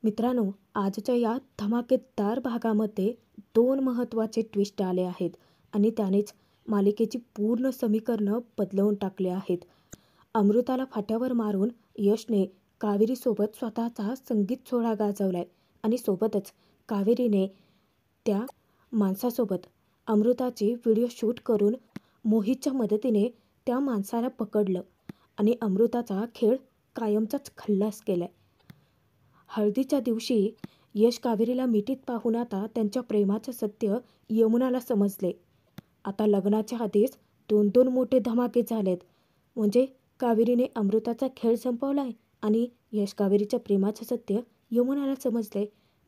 मित्रांनो, आजच्या या धमाकेदार भागामध्ये दोन महत्त्वाचे ट्विस्ट आले आहेत आणि त्यानेच मालिकेची पूर्ण समीकरणं बदलवून टाकले आहेत. अमृताला फाट्यावर मारून यशने कावेरीसोबत स्वतःचा संगीत सोहळा गाजवलाय आणि सोबतच कावेरीने त्या माणसासोबत अमृताची व्हिडिओ शूट करून मोहितच्या मदतीने त्या माणसाला पकडलं आणि अमृताचा खेळ कायमचाच खल्लास केलाय. हळदीच्या दिवशी यश कावेरीला मिठीत पाहून आता त्यांच्या प्रेमाचं सत्य यमुनाला समजले. आता लग्नाच्या आधीच दोन दोन मोठे धमाके झालेत. म्हणजे कावेरीने अमृताचा खेळ संपवलाय आणि यश कावेरीच्या प्रेमाचं सत्य यमुनाला समजले.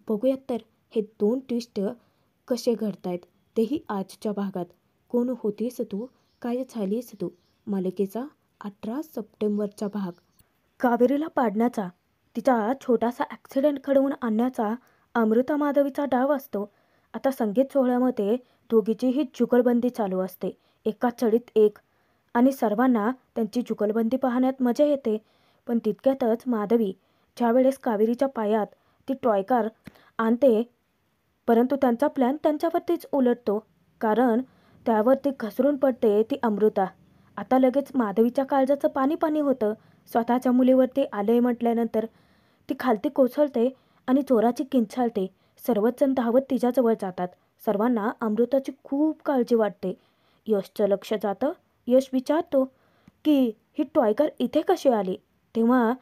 बघूयात तर हे दोन ट्विस्ट कसे घडतायत तेही आजच्या भागात. कोण होतीस तू, काय झालीस तू, मालिकेचा 18 सप्टेंबरचा भाग. कावेरीला पाडण्याचा, तिचा छोटासा ॲक्सिडेंट घडवून आणण्याचा अमृता माधवीचा डाव असतो. आता संगीत सोहळ्यामध्ये दोघीचीही जुगलबंदी चालू असते, एका चढीत एक, आणि सर्वांना त्यांची जुगलबंदी पाहण्यात मजा येते. पण तितक्यातच माधवी ज्यावेळेस कावेरीच्या पायात ती टॉय कार आणते, परंतु त्यांचा प्लॅन त्यांच्यावरतीच उलटतो, कारण त्यावरती घसरून पडते ती अमृता. आता लगेच माधवीच्या काळजाचं पाणी पाणी होतं. स्वतःच्या मुलीवरती आलंय म्हटल्यानंतर ती खालती कोसळते आणि जोराची किंचाळते. सर्वच जण धावत तिच्याजवळ जातात. सर्वांना अमृताची खूप काळजी वाटते. यशचं लक्ष जातं. यश विचारतो की ही टॉय कार इथे कशी आली. तेव्हा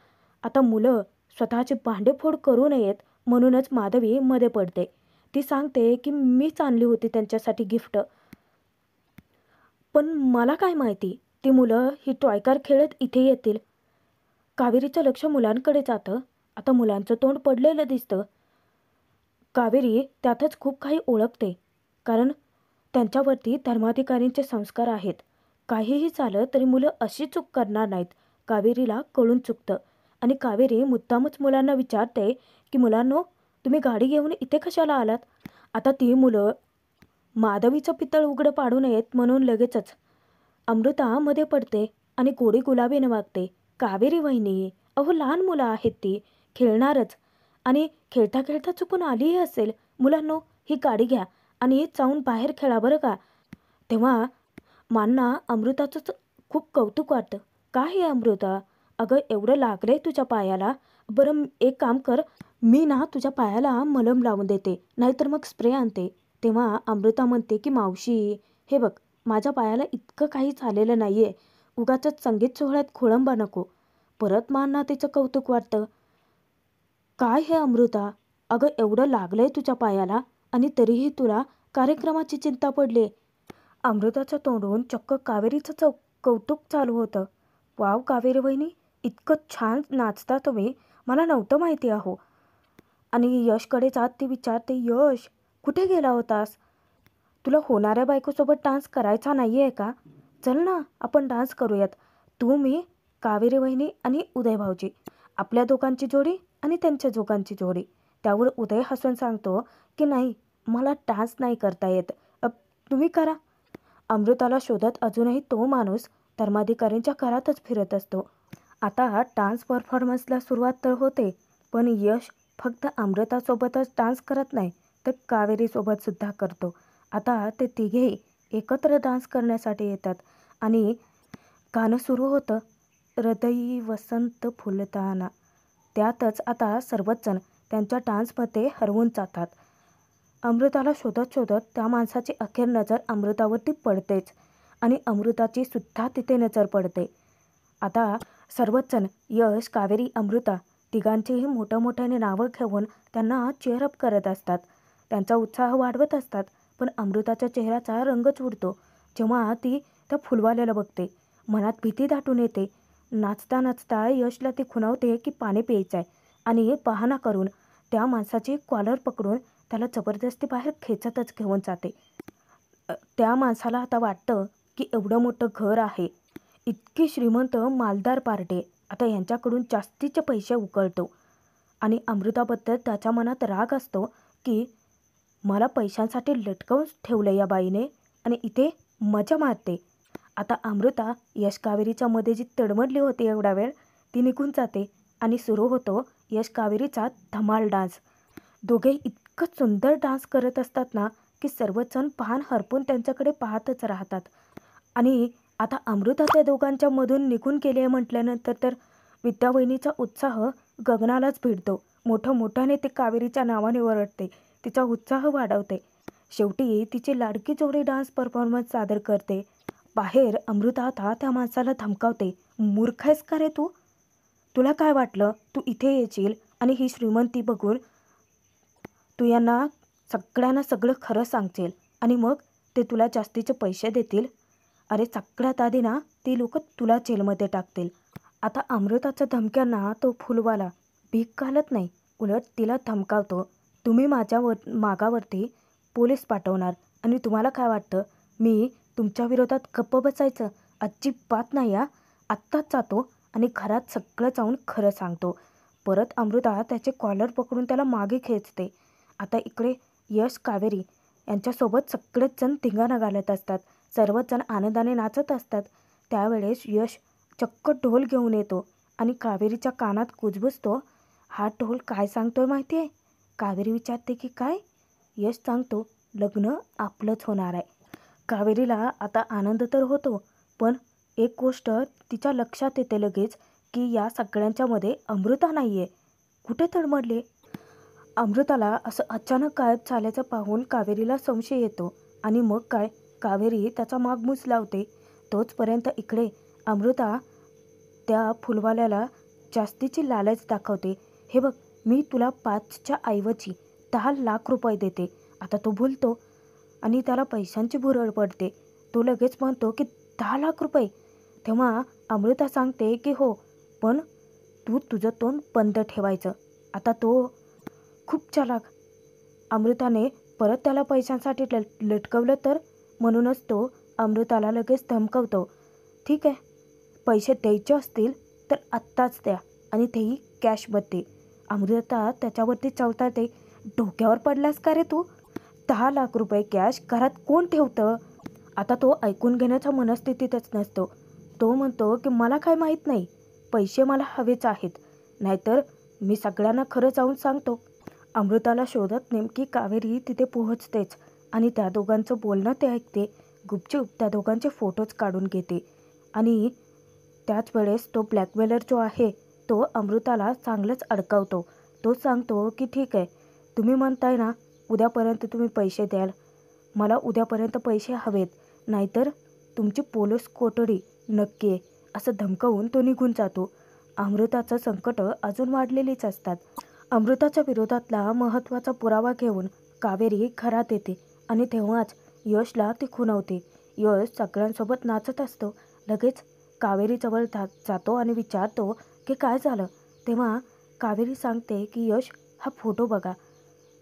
आता मुलं स्वतःचे भांडेफोड करू नयेत म्हणूनच माधवी मध्ये पडते. ती सांगते की मीच आणली होती त्यांच्यासाठी गिफ्ट. पण मला काय माहिती ती मुलं ही टॉय कार खेळत इथे येतील. कावेरीचं लक्ष मुलांकडे जातं. आता मुलांचं तोंड पडलेलं दिसतं. कावेरी त्यातच खूप काही ओळखते, कारण त्यांच्यावरती धर्माधिकारींचे संस्कार आहेत. काहीही झालं तरी मुलं अशी चूक करणार नाहीत. कावेरीला कळून चुकतं आणि कावेरी मुद्दामच मुलांना विचारते की मुलांनो, तुम्ही गाडी घेऊन इथे कशाला आलात. आता ती मुलं माधवीचं पितळ उघडं पाडू नयेत म्हणून लगेचच अमृता मध्ये पडते आणि गोडी गुलाबीने वागते. कावेरी वहिनी, अहो लहान मुलं आहेत, ती खेळणारच आणि खेळता खेळता चुकून आलीही असेल. मुलांनो, ही गाडी घ्या आणि जाऊन बाहेर खेळा बरं का. तेव्हा मांना अमृताचंच खूप कौतुक वाटतं. काय हे अमृता, अगं एवढं लागलंय तुझ्या पायाला. बरं एक काम कर, मी ना तुझ्या पायाला मलम लावून देते, नाहीतर मग स्प्रे आणते. तेव्हा अमृता म्हणते की मावशी, हे बघ माझ्या पायाला इतकं काही झालेलं नाही आहे, उगाचच संगीत सोहळ्यात खोळंबा नको. परत मांना तिचं कौतुक वाटतं. काय हे अमृता, अगं एवढं लागलंय तुझ्या पायाला आणि तरीही तुला कार्यक्रमाची चिंता पडली. अमृताच्या तोंडून चक्क कावेरीचं कौतुक चालू होतं. वाव कावेरी वहिनी, इतकं छान नाचता तुम्ही, मला नव्हतं माहिती अहो. आणि यशकडे जात ती विचारते, यश कुठे गेला होतास. तुला होणाऱ्या बायकोसोबत डान्स करायचा नाही आहे का. चल ना आपण डान्स करूयात, तू मी, कावेरी वहिनी आणि उदय भाऊजी, आपल्या दोघांची जोडी आणि त्यांच्या दोघांची जोडी. त्यावर उदय हसून सांगतो की नाही, मला डान्स नाही करता येत, तुम्ही करा. अमृताला शोधत अजूनही तो माणूस धर्माधिकाऱ्यांच्या घरातच फिरत असतो. आता डान्स परफॉर्मन्सला सुरुवात तर होते, पण यश फक्त अमृतासोबतच डान्स करत नाही तर कावेरीसोबत सुद्धा करतो. आता ते तिघेही एकत्र डान्स करण्यासाठी येतात आणि गाणं सुरू होतं, हृदयी वसंत फुलताना. त्यातच आता सर्वच जण त्यांच्या डान्समध्ये हरवून जातात. अमृताला शोधत शोधत त्या माणसाची अखेर नजर अमृतावरती पडतेच आणि अमृताची सुद्धा तिथे नजर पडते. आता सर्वच जण यश, कावेरी, अमृता तिघांचीही मोठ्याने नावं घेऊन त्यांना चेअरअप करत असतात, त्यांचा उत्साह वाढवत असतात. पण अमृताच्या चेहऱ्याचा रंगच उडतो जेव्हा ती त्या फुलवाल्याला बघते. मनात भीती दाटून येते. नाचता नाचता यशला ती खुणावते की पाणी प्यायचं आहे आणि बहाणा करून त्या माणसाची कॉलर पकडून त्याला जबरदस्ती बाहेर खेचतच घेऊन जाते. त्या माणसाला आता वाटतं की एवढं मोठं घर आहे, इतकी श्रीमंत मालदार पार्टी, आता यांच्याकडून जास्तीचे पैसे उकळतो आणि अमृताबद्दल त्याच्या मनात राग असतो की मला पैशांसाठी लटकवून ठेवलं या बाईने आणि इथे मजा मारते. आता अमृता यश कावेरीच्या मध्ये जी तडमडली होती एवढा वेळ, ती निघून जाते आणि सुरू होतो यश कावेरीचा धमाल डान्स. दोघे इतकं सुंदर डान्स करत असतात ना की सर्वजण पाहण हरपून त्यांच्याकडे पाहतच राहतात. आणि आता अमृता त्या दोघांच्या मधून निघून गेली आहे म्हटल्यानंतर तर विद्या वहिनीचा उत्साह गगनालाच भिडतो. मोठ्याने ते कावेरीच्या नावाने ओरडते, तिचा उत्साह वाढवते. शेवटी तिची लाडकी जोडी डान्स परफॉर्मन्स सादर करते. बाहेर अमृता आता त्या माणसाला धमकावते, मूर्ख आहेस का रे तू? तुला काय वाटलं तू इथे येशील आणि ही श्रीमंती बघून तू यांना सगळ्यांना सगळं खरं सांगशील आणि मग ते तुला जास्तीचे पैसे देतील? अरे सगळ्यात आधी ना ती लोक तुला जेलमध्ये टाकतील. आता अमृताच्या धमक्यांना तो फुलवाला भीक घालत नाही, उलट तिला धमकावतो, तुम्ही माझ्या मागावरती पोलीस पाठवणार आणि तुम्हाला काय वाटतं मी तुमच्या विरोधात गप्प बसायचं? अजिबात नाही हा. आत्ताच जातो आणि घरात सगळं जाऊन खरं सांगतो. परत अमृता त्याचे कॉलर पकडून त्याला मागे खेचते. आता इकडे यश कावेरी यांच्यासोबत सगळेच जण धिंगाणा घालत असतात. सर्वच जण आनंदाने नाचत असतात. त्यावेळेस यश चक्क ढोल घेऊन येतो आणि कावेरीच्या कानात कुजबुजतो. हा ढोल काय सांगतोय माहिती आहे? कावेरी विचारते की काय? यश सांगतो, लग्न आपलंच होणार आहे. कावेरीला आता आनंद तर होतो, पण एक गोष्ट तिच्या लक्षात येते लगेच की या सगळ्यांच्या मध्ये अमृता नाही आहे. कुठे तडमडले? अमृताला असं अचानक गायब झाल्याचं पाहून कावेरीला संशय येतो आणि मग काय कावेरी त्याचा मागमूस लावते. तोचपर्यंत इकडे अमृता त्या फुलवाल्याला जास्तीची लालच दाखवते. हे बघ, मी तुला 5च्या ऐवजी 10 लाख रुपये देते. आता तो बोलतो आणि त्याला पैशांची भुरळ पडते. तो लगेच म्हणतो की 10 लाख रुपये. तेव्हा अमृता सांगते की हो, पण तू तुझं तोंड बंद ठेवायचं. आता तो खूप चालाक. अमृताने परत त्याला पैशांसाठी लटकवलं तर, म्हणूनच तो अमृताला लगेच धमकावतो. ठीक आहे, पैसे द्यायचे असतील तर आत्ताच द्या आणि तेही कॅशमध्ये. अमृता त्याच्यावरती चवताळते, डोक्यावर पडलास का रे तू? 10 लाख रुपये कॅश घरात कोण ठेवतं? आता तो ऐकून घेण्याच्या मनस्थितीतच नसतो. तो म्हणतो की मला काय माहीत नाही, पैसे मला हवेच आहेत, नाहीतर मी सगळ्यांना खरं जाऊन सांगतो. अमृताला शोधत नेमकी कावेरी तिथे पोहोचतेच आणि त्या दोघांचं बोलणं ते ऐकते. गुपचूप त्या दोघांचे फोटोज काढून घेते आणि त्याच वेळेस तो ब्लॅकमेलर जो आहे तो अमृताला चांगलंच अडकवतो. तो सांगतो की ठीक आहे, तुम्ही म्हणताय ना उद्यापर्यंत तुम्ही पैसे द्याल, मला उद्यापर्यंत पैसे हवेत, नाहीतर तुमची पोलीस कोठडी नक्की आहे, असं धमकावून तो निघून जातो. अमृताचं संकट अजून वाढलेलीच असतात. अमृताच्या विरोधातला महत्त्वाचा पुरावा घेऊन कावेरी घरात येते आणि तेव्हाच यशला ती खुणवते. यश सगळ्यांसोबत नाचत असतो. लगेच कावेरीजवळ जातो आणि विचारतो की काय झालं? तेव्हा कावेरी सांगते की यश, हा फोटो बघा.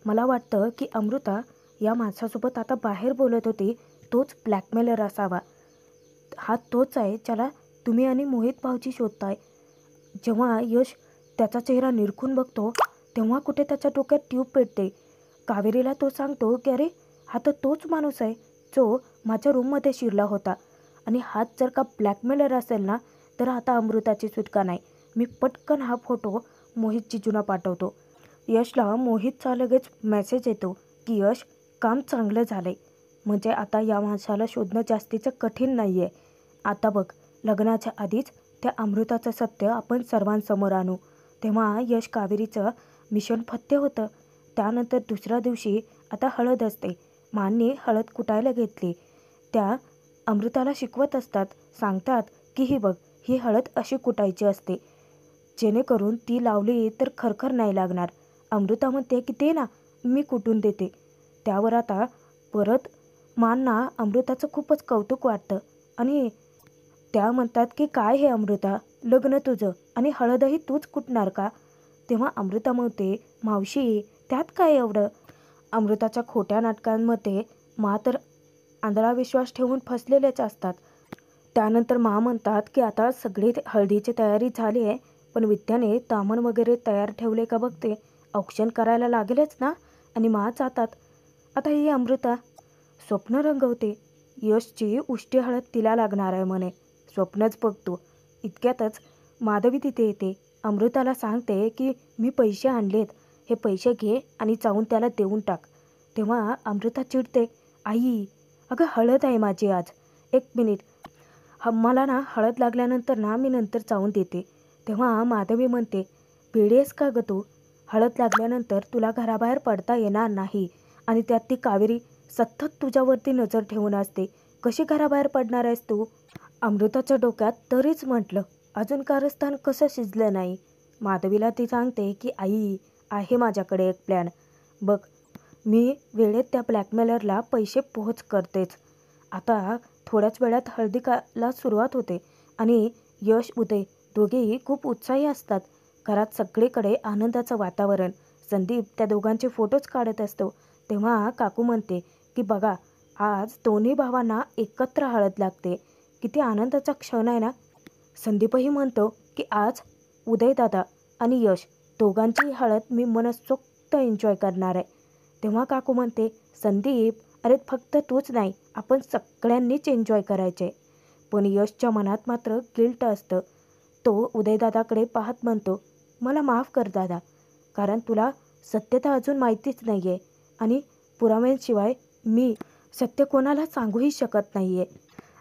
मला वाटतं की अमृता या माणसासोबत आता बाहेर बोलत होती, तोच ब्लॅकमेलर असावा. हा तोच आहे ज्याला तुम्ही आणि मोहित भाऊजी शोधताय. जेव्हा यश त्याचा चेहरा निरखून बघतो तेव्हा कुठे त्याच्या डोक्यात ट्यूब पेटते. कावेरीला तो सांगतो की अरे, हा तर तोच माणूस आहे जो माझ्या रूममध्ये शिरला होता आणि हाच जर का ब्लॅकमेलर असेल ना तर आता अमृताची सुटका नाही. मी पटकन हा फोटो मोहित जिजूंना पाठवतो. यशला मोहितचा लगेच मेसेज येतो की यश, काम चांगलं झालंय, म्हणजे आता या माणसाला शोधणं जास्तीचं कठीण नाही आहे. आता बघ, लग्नाच्या आधीच त्या अमृताचं सत्य आपण सर्वांसमोर आणू. तेव्हा यश कावेरीचं मिशन फत्ते होतं. त्यानंतर दुसऱ्या दिवशी आता हळद असते. मांनी हळद कुटायला घेतली. त्या अमृताला शिकवत असतात, सांगतात की ही बघ, ही हळद अशी कुटायची असते जेणेकरून ती लावली तर खरखर नाही लागणार. अमृता म्हणते की ते ना, मी कुटून देते. त्यावर आता परत मांना अमृताचं खूपच कौतुक वाटतं आणि त्या म्हणतात की काय हे अमृता, लग्न तुझं आणि हळदही तूच कुटणार का? तेव्हा अमृता म्हणते, मावशी त्यात काय एवढं? अमृताच्या खोट्या नाटकांमध्ये मा तर आंधळा विश्वास ठेवून फसलेलेच असतात. त्यानंतर मा म्हणतात की आता सगळी हळदीची तयारी झाली आहे, पण विद्याने दामन वगैरे तयार ठेवले का बघते, औक्षण करायला लागेलच ना. आणि मा जातात. आता ही अमृता स्वप्न रंगवते. यशची उष्टी हळद तिला लागणार आहे म्हणे. स्वप्नच बघतो. इतक्यातच माधवी तिथे येते. अमृताला सांगते की मी पैसे आणलेत, हे पैसे घे आणि जाऊन त्याला देऊन टाक. तेव्हा अमृता चिडते, आई अगं हळद आहे माझी आज, 1 मिनिट, मला ना हळद लागल्यानंतर ना मी नंतर जाऊन देते. तेव्हा माधवी म्हणते, वेडीस का गं तू, हळद लागल्यानंतर तुला घराबाहेर पडता येणार नाही आणि त्यात ती कावेरी सतत तुझ्यावरती नजर ठेवून असते, कशी घराबाहेर पडणार आहेस तू. अमृताच्या डोक्यात तरीच म्हटलं, अजून कारस्थान कसं शिजलं नाही. माधवीला ती सांगते की आई आहे माझ्याकडे एक प्लॅन, बघ मी वेळेत त्या ब्लॅकमेलरला पैसे पोहोच करतेच. आता थोड्याच वेळात हळदीला सुरुवात होते आणि यश उदय दोघेही खूप उत्साही असतात. घरात सगळीकडे आनंदाचं वातावरण. संदीप त्या दोघांचे फोटोज काढत असतो. तेव्हा काकू म्हणते की बघा आज दोन्ही भावांना एकत्र हळद लागते, किती आनंदाचा क्षण आहे ना. संदीपही म्हणतो की आज उदयदादा आणि यश दोघांची हळद मी मनसोक्त एन्जॉय करणार आहे. तेव्हा काकू म्हणते, संदीप अरे फक्त तूच नाही, आपण सगळ्यांनीच एन्जॉय करायचे. पण यशच्या मनात मात्र गिल्ट असतं. तो उदयदादाकडे पाहत म्हणतो, मला माफ कर दादा, कारण तुला सत्यता अजून माहितीच नाही आहे आणि पुराव्यांशिवाय मी सत्य कोणाला सांगूही शकत नाही आहे.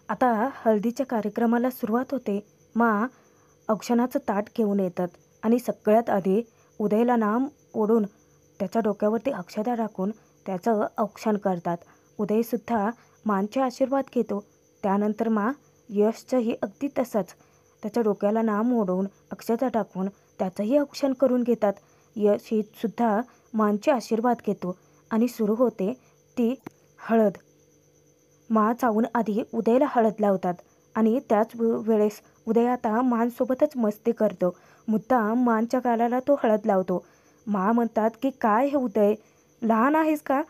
आता हळदीच्या कार्यक्रमाला सुरुवात होते. औक्षणाचं ताट घेऊन येतात आणि सगळ्यात आधी उदयला नाम ओढून त्याच्या डोक्यावरती अक्षता टाकून त्याचं औक्षण करतात. उदयसुद्धा मांचे आशीर्वाद घेतो. त्यानंतर यशचंही अगदी तसंच त्याच्या डोक्याला नाम ओढून अक्षता टाकून त्याचंही औक्षण करून घेतात. यश ही सुद्धा मांचे आशीर्वाद घेतो आणि सुरू होते ती हळद. चावून आधी उदयला हळद लावतात आणि त्याच वेळेस उदय आता मांसोबतच मस्ती करतो. मुद्दाम मांच्या गालाला तो हळद लावतो. म्हणतात की काय हे उदय, लहान आहेस का.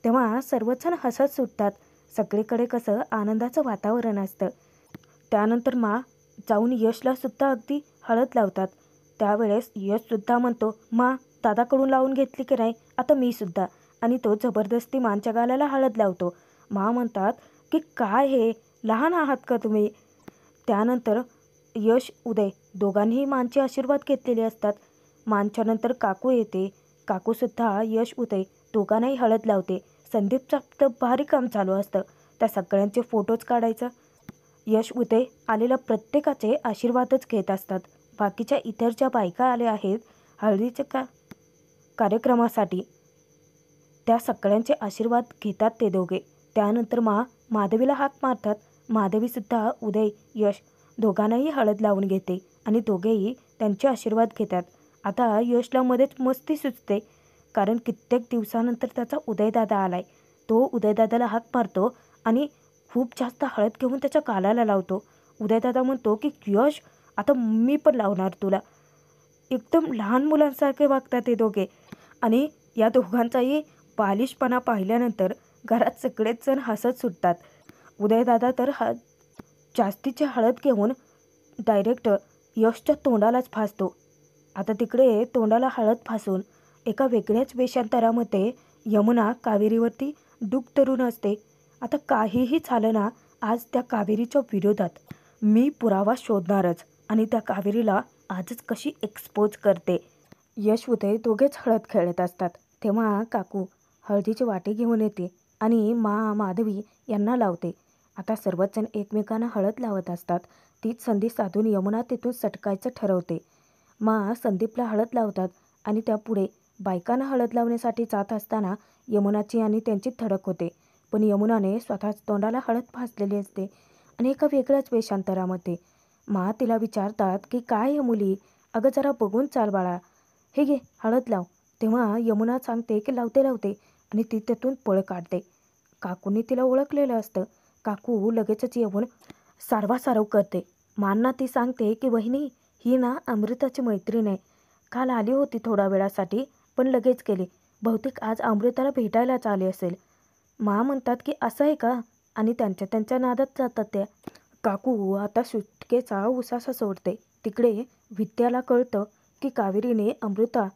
तेव्हा सर्वजण हसत सुटतात. सगळीकडे कसं आनंदाचं वातावरण असतं. त्यानंतर जाऊन यशला सुद्धा अगदी हळद लावतात. त्यावेळेस यशसुद्धा म्हणतो, दादाकडून लावून घेतली की नाही, आता मी सुद्धा, आणि तो जबरदस्ती मांच्या गालाला हळद लावतो. म्हणतात की काय हे, लहान आहात का तुम्ही. त्यानंतर यश उदय दोघांनीही मांचे आशीर्वाद घेतलेले असतात. मांच्या नंतर काकू येते. काकूसुद्धा यश उदय दोघांनाही हळद लावते. संदीपचं तर भारी काम चालू असतं, त्या सगळ्यांचे फोटोज काढायचं. यश उदय आलेल्या प्रत्येकाचे आशीर्वादच घेत असतात. बाकीच्या इतर ज्या बायका आल्या आहेत हळदीच्या कार्यक्रमासाठी, त्या सगळ्यांचे आशीर्वाद घेतात ते दोघे. त्यानंतर माधवीला हाक मारतात. माधवीसुद्धा उदय यश दोघांनाही हळद लावून घेते आणि दोघेही त्यांचे आशीर्वाद घेतात. आता यशला मध्येच मस्ती सुचते, कारण कित्येक दिवसानंतर त्याचा उदयदादा आलाय. तो उदयदादाला हाक मारतो आणि खूप जास्त हळद घेऊन त्याच्या गालाला लावतो. उदयदादा म्हणतो की यश आता मी पण लावणार तुला. एकदम लहान मुलांसारखे वागतात ते दोघे आणि या दोघांचाही बालिशपणा पाहिल्यानंतर घरात सगळेच जण हसत सुटतात. उदयदादा तर जास्तीची हळद घेऊन डायरेक्ट यशच्या तोंडालाच फासतो. आता तिकडे तोंडाला हळद फासून एका वेगळ्याच वेषांतरामध्ये यमुना कावेरीवरती डूब धरून असते. आता काहीही झालं ना, आज त्या कावेरीच्या विरोधात मी पुरावा शोधणारच आणि त्या कावेरीला आजच कशी एक्सपोज करते. यश उदय दोघेच हळद खेळत असतात. तेव्हा काकू हळदीची वाटी घेऊन येते आणि माधवी यांना लावते. आता सर्वच जण एकमेकांना हळद लावत असतात. तीच संधी साधून यमुना तिथून सटकायचं ठरवते. संदीपला हळद लावतात आणि त्यापुढे बायकांना हळद लावण्यासाठी जात असताना यमुनाची आणि त्यांची धडक होते. पण यमुनाने स्वतःच तोंडाला हळद फासलेली असते आणि एका वेगळ्याच वेषांतरामध्ये. तिला विचारतात की काय हे मुली, अगं जरा बघून चाल बाळा, हे घे हळद लाव. तेव्हा यमुना सांगते की लावते आणि ती त्यातून पळ काढते. काकूंनी तिला ओळखलेलं असतं. काकू लगेचच येऊन सारवासारव करते. मांना ती सांगते की वहिनी, ही ना अमृताची मैत्रीण आहे, काल आली होती थोड्या वेळासाठी पण लगेच गेली, बहुतेक आज अमृताला भेटायलाच आली असेल. म्हणतात की असं आहे का, आणि त्यांच्या नादात जातात त्या. काकू आता सुटकेचा उसासा सोडते. तिकडे विद्याला कळतं की कावेरीने अमृता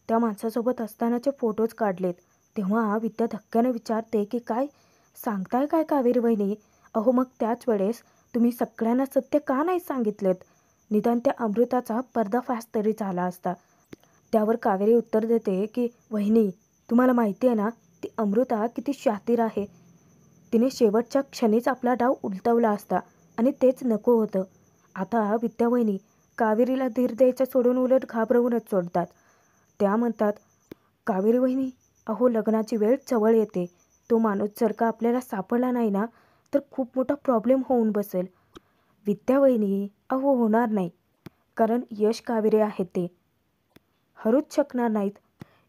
त्या माणसासोबत असतानाचे फोटोज काढलेत. तेव्हा विद्या धक्क्याने विचारते की काय सांगताय काय कावेरी वहिनी, अहो मग त्याच वेळेस तुम्ही सगळ्यांना सत्य का नाही सांगितलेत, निदान त्या अमृताचा पर्दाफाश तरी झाला असता. त्यावर कावेरी उत्तर देते की वहिनी, तुम्हाला माहिती आहे ना, ती अमृता किती शातीर आहे. तिने शेवटच्या क्षणीच आपला डाव उलटवला असता आणि तेच नको होतं. आता विद्या वहिनी कावेरीला धीर द्यायचं सोडून उलट घाबरवूनच सोडतात. त्या म्हणतात, कावेरी वहिनी, अहो लग्नाची वेळ जवळ येते. तो माणूस जर का आपल्याला सापडला नाही ना, तर खूप मोठा प्रॉब्लेम होऊन बसेल. विद्या वहिनी, अहो होणार नाही. कारण यश कावेरी आहे ते हरूच शकणार नाहीत.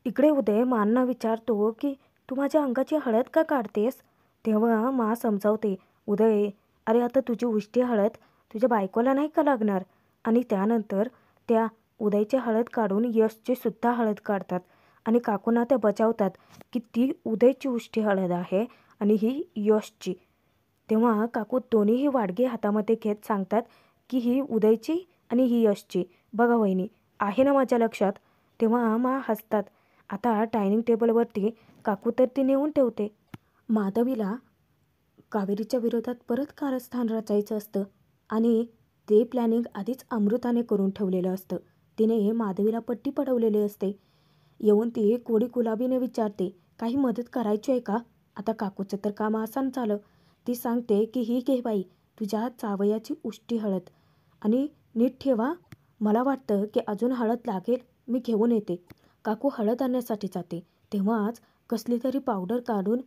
इकडे उदय मांना विचारतो की तू माझ्या अंगाची हळद का काढतेस? तेव्हा मा समजावते, उदय, अरे आता तुझी उष्टी हळद तुझ्या बायकोला नाही का लागणार? आणि त्यानंतर त्या उदयची हळद काढून यशची सुद्धा हळद काढतात आणि काकूंना त्या बचावतात की ती उदयची उष्टी हळद आहे आणि ही यशची. तेव्हा काकू दोन्हीही वाडगे हातामध्ये घेत सांगतात की ही उदयची आणि ही यशची. बघा वहिनी, आहे ना माझ्या लक्षात? तेव्हा मा हसतात. आता डायनिंग टेबलवरती काकू तर ती नेऊन ठेवते. माधवीला कावेरीच्या विरोधात परत कारस्थान रचायचं असतं आणि ते प्लॅनिंग आधीच अमृताने करून ठेवलेलं असतं. तिने माधवीला पट्टी पडवलेली असते. येऊन ती कोडी गुलाबीने विचारते, काही मदत करायची आहे का? आता काकूचं तर काम आसान झालं. ती सांगते की ही घे बाई तुझ्या जावयाची उष्टी हळद आणि नीट ठेवा. मला वाटतं की अजून हळद लागेल, मी घेऊन येते. काकू हळद आणण्यासाठी जाते. तेव्हाच कसली तरी पावडर काढून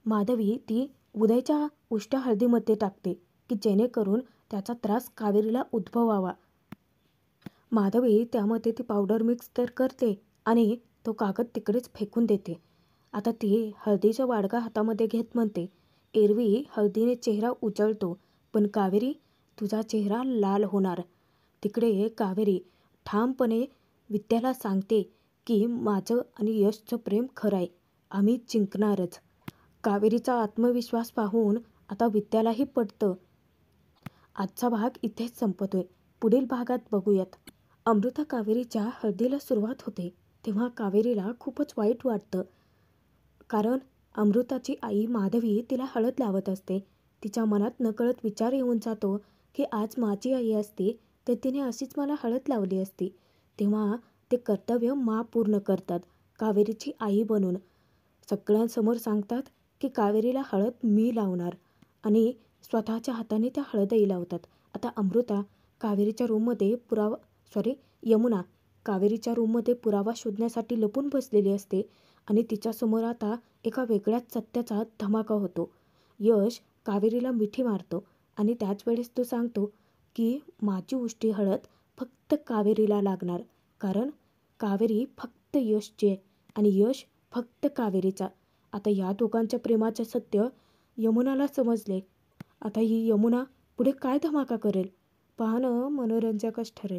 माधवी ती उदयच्या उष्ट्या हळदीमध्ये टाकते की जेणेकरून त्याचा त्रास कावेरीला उद्भवावा. माधवी त्यामध्ये ती पावडर मिक्स तर करते आणि तो कागद तिकडेच फेकून देते. आता ती हळदीचा वाडगा हातामध्ये घेत म्हणते, एरवी हळदीने चेहरा उजळतो, पण कावेरी तुझा चेहरा लाल होणार. तिकडे कावेरी ठामपणे विद्याला सांगते की माझं आणि यशचं प्रेम खरं आहे, आम्ही जिंकणारच. कावेरीचा आत्मविश्वास पाहून आता विद्यालाही पटतं. आजचा भाग इथेच संपतोय. पुढील भागात बघूयात. अमृता कावेरीच्या हळदीला सुरुवात होते तेव्हा कावेरीला खूपच वाईट वाटतं. कारण अमृताची आई माधवी तिला हळद लावत असते. तिच्या मनात नकळत विचार येऊन जातो की आज माझी आई असती तर तिने अशीच मला हळद लावली असती. तेव्हा ते कर्तव्य मा पूर्ण करतात कावेरीची आई बनून. सगळ्यांसमोर सांगतात की कावेरीला हळद मी लावणार आणि स्वतःच्या हाताने त्या हळदही लावतात. आता अमृता कावेरीच्या रूममध्ये यमुना कावेरीच्या रूममध्ये पुरावा शोधण्यासाठी लपून बसलेली असते आणि तिच्यासमोर आता एका वेगळ्याच सत्याचा धमाका होतो. यश कावेरीला मिठी मारतो आणि त्याच वेळेस तो सांगतो की माझी उष्टी हळद फक्त कावेरीला लागणार, कारण कावेरी फक्त यशची आहे आणि यश फक्त कावेरीचा. आता या दोघांच्या प्रेमाचे सत्य यमुनाला समजले. आता ही यमुना पुढे काय धमाका करेल पाहणं मनोरंजकच ठरेल.